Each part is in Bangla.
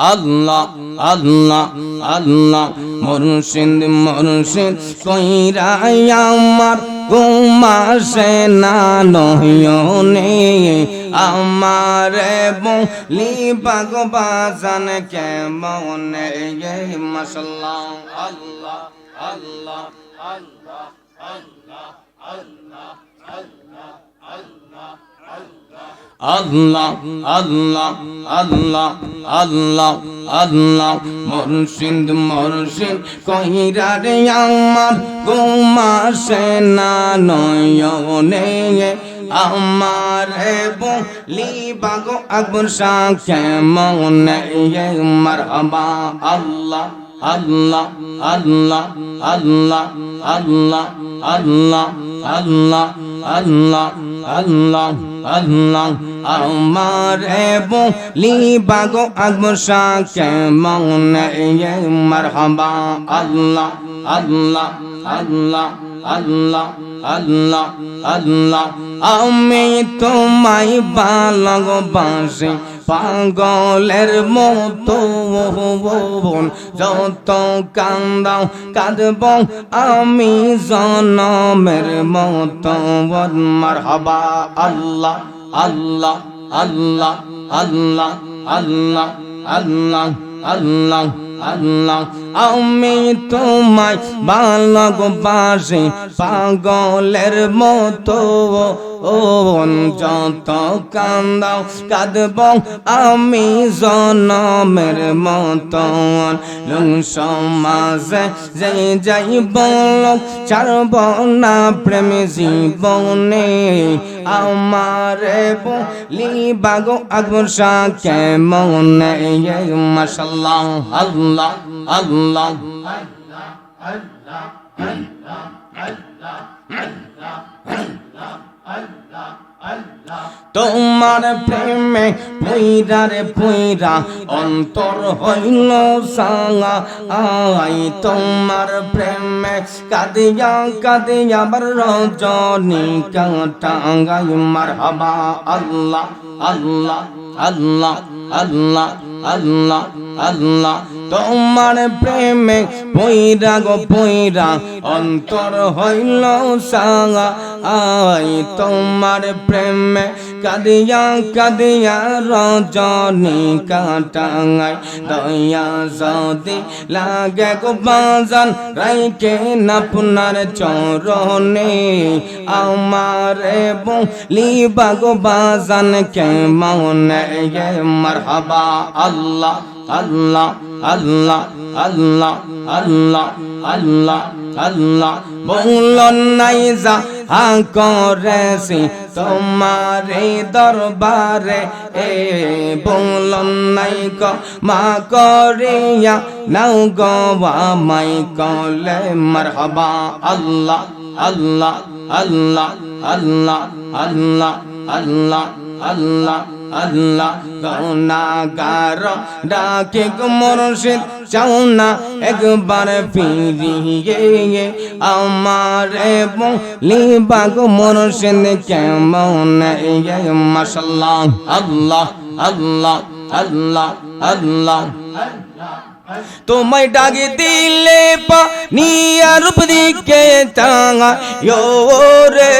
আল্লাহ আল্লাহ আল্লাহ মুর্শিদ মুর্শিদ কইরা আমার ঘুমাসে না নয়নে আমারে বলি পাগো বাজান কেমনে মাশাআল্লাহ আল্লাহ আল্লাহ আল্লাহ আল্লাহ আল্লাহ আল্লাহ আল্লাহ আল্লাহ আল্লাহ আল্লাহ মুর্শিদ মুর্শিদ কইরা রে আমার ঘুমাসে না নয়নে আমারে বলি বাগো আকবর শাহ কেমনে মারহাবা আল্লাহ আল্লাহ আল্লাহ আল্লাহ আল্লাহ আল্লাহ আল্লাহ আল্লাহ আল্লাহ আল্লাহ আমারে বলি বাগো আকবর শাহ কেমনে মারহাবা আল্লাহ আল্লাহ আল্লাহ আল্লাহ আল্লাহ আল্লাহ আমি তোমায় ভালোবাসি পাগলের মতো যত কান্দাও কাঁদব আমি জনমের মতো মারহাবা আল্লাহ আল্লাহ আল্লাহ আল্লাহ আল্লাহ আল্লাহ আল্লাহ আল্লাহ আমি তোমায় ভালোবাসি পাগলের মতো যত কান্দাও কাঁদব আমি জনমের মতন সমাজে যে যাই বল ছাড়ব না প্রেম জীবনে আমারে বলি বাগো আকবর শাহ কেমনে মাশাআল্লাহ আল্লাহ আল্লাহ আল্লাহ আল্লাহ তোমার প্রেমে পইরা রে পইরা অন্তর হইল সাঙ্গা আই তোমার প্রেমে কাঁদিয়া কাঁদিয়া বার রজনী কাটাঙ্গাই মারহাবা আল্লাহ আল্লাহ আল্লাহ আল্লাহ আল্লাহ আল্লাহ তোমার প্রেমে পইরা গো পইরা অন্তর হইল সাঙ্গা আই তোমার প্রেমে কাঁদিয়া কাঁদিয়া রজনী কাটাঙ্গাই দয়া যদি লাগে গো বাজান রাইকে আপনার চরণে আমারে বলি বাগো বাজান কেমনে মারহাবা আল্লাহ আল্লাহ আল্লাহ আল্লাহ আল্লাহ আল্লাহ আল্লাহ বলন নাই যা করেছি তোমারে দরবারে বলন নাই ক মা করিয়া নাও গো আমায় কলে মারহাবা আল্লাহ আল্লাহ আল্লাহ আল্লাহ আল্লাহ আল্লাহ আল্লাহ আল্লাহ গুনাহগার ডাকে মুর্শিদ চাও না একবার ফিরিয়ে আমারে বলি বাগো মুর্শিদ কেমনে মাশাআল্লাহ আল্লাহ আল্লাহ আল্লাহ আল্লাহ তোমায় ডাকে দিলে পানিয়া রূপ দিকে চাঙা রে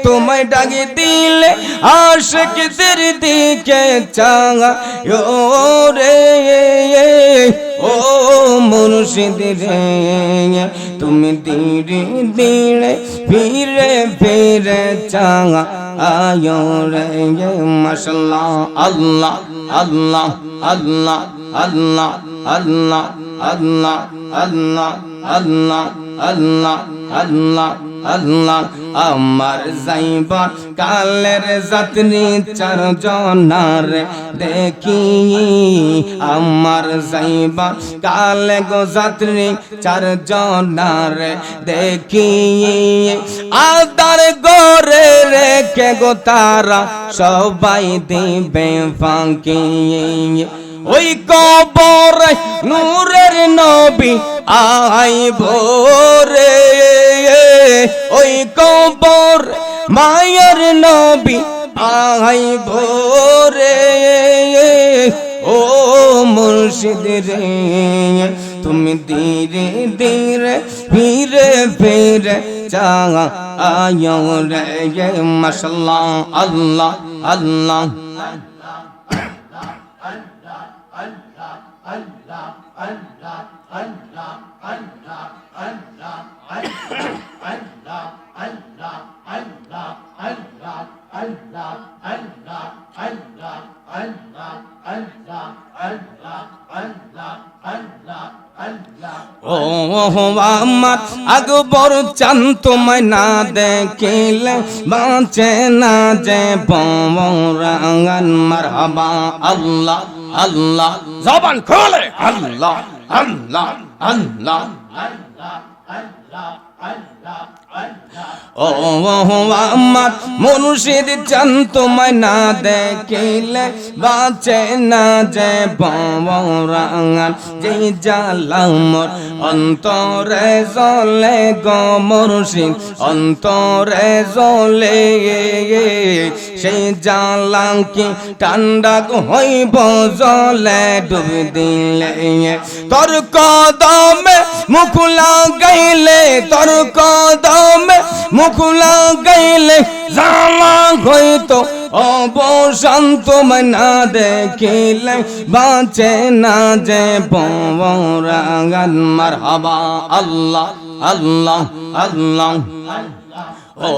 তোমায় ডাকে দিলে আশিকদের দিকে চাঙা রে ও মুর্শিদ রে তুমি ধীরে ধীরে ফিরে ফিরে চাঙা আয়ো রে মাশাআল্লাহ আল্লাহ আল্লাহ আল্লাহ আল্লাহ আল্লাহ আল্লাহ আল্লাহ আল্লাহ আল্লাহ আল্লাহ আল্লাহ আমার যাইবার কালের যাত্রী চারজনার দেখি আমার যাইবার কালে গো যাত্রী চারজনার দেখি আদার গরে রেখে গো তারা সবাই দিবে ফাঁকি ওই কবর নূরের নবী আইব রে ওই কবর মায়ের নবী আইব রে ও মুর্শিদ রে তুমি ধীরে ধীরে ফিরে ফিরে চাও রে মাশাআল্লাহ আল্লাহ আল্লাহ ও আমার আকবর চান তোমায় না দেখিলে বাঁচে না যে বমরাঙ্গান মারহাবা আল্লাহ আল্লাহ জবান খোলে আল্লাহ আল্লাহ আল্লাহ ও আমার মুর্শিদ চান তোমায় না দেখিলে বাঁচে না যে বমরাঙ্গান যে জ্বালা মোর অন্তরে জ্বলে গো মুর্শিদ অন্তরে জ্বলে সেই জ্বালা কি ঠান্ডা হইব জলে ডুব দিলে তোর কদমে মুখ লাগাইলে তোর কদমে মুখ লাগাইলে জ্বালা হইতো অবসান তোমায় না দেখিলে বাঁচে না যে বমরাঙ্গান মারহাবা আল্লাহ আল্লাহ আল্লাহ ও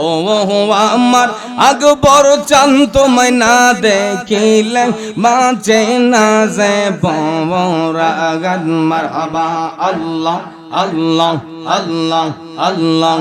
আমার আকবর চান তোমায় না দেখিলে বাঁচে না যে বমরাঙ্গান মারহাবা আল্লাহ আল্লাহ আল্লাহ আল্লাহ